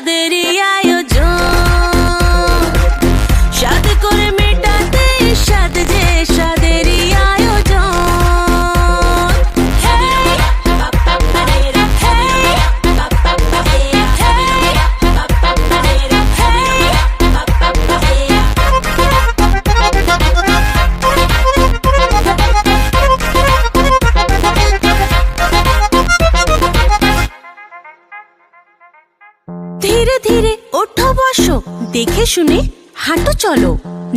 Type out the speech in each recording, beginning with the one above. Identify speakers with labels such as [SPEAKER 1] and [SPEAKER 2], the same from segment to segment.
[SPEAKER 1] স্বাদেরই আয়োজন। স্বাদ করে মেটাতে স্বাদ যে স্বাদেরই আয়োজন। ধীরে ধীরে ওঠো বসো, দেখে শুনে হাঁটো চলো,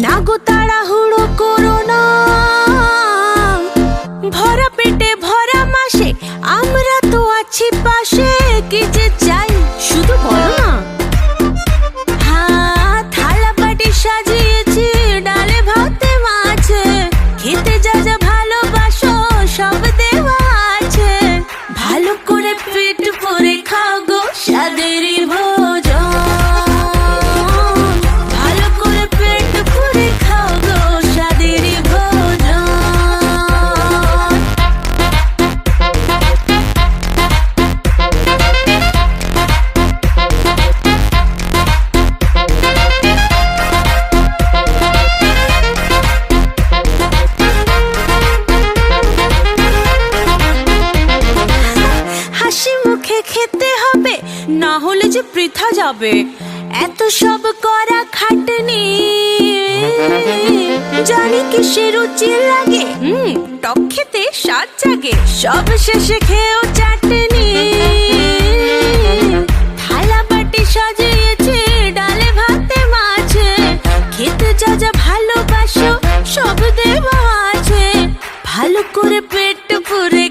[SPEAKER 1] না গো তাড়াহুড়ো করো না। ভরা পেটে ভরা মাসে আমরা তো আছি পাশে, কি যে চাই শুধু বলো না। হ্যাঁ, থালা বাটি সাজিয়েছি ডালে ভাতে মাছে, খেতে যা যা ভালোবাসো সব দেওয়া আছে। ভালো করে পেট ভরে খাও গো স্বাদেরই ভোজন। ভালো করে পেট ভরে খাও গো স্বাদেরই ভোজন। হাসি মুখে খেতে হবে, না হলে যে বৃথা যাবে এত সব করা খাটনি। জানি কিসে রুচি লাগে, টক খেতে স্বাদ জাগে, সব শেষে খেয়েও চাটনি। থালা বাটি সাজিয়েছে ডালে ভাতে মাছে, খেতে যা যা ভালোবাসো সব দেওয়া আছে। ভালো করে পেট ভরে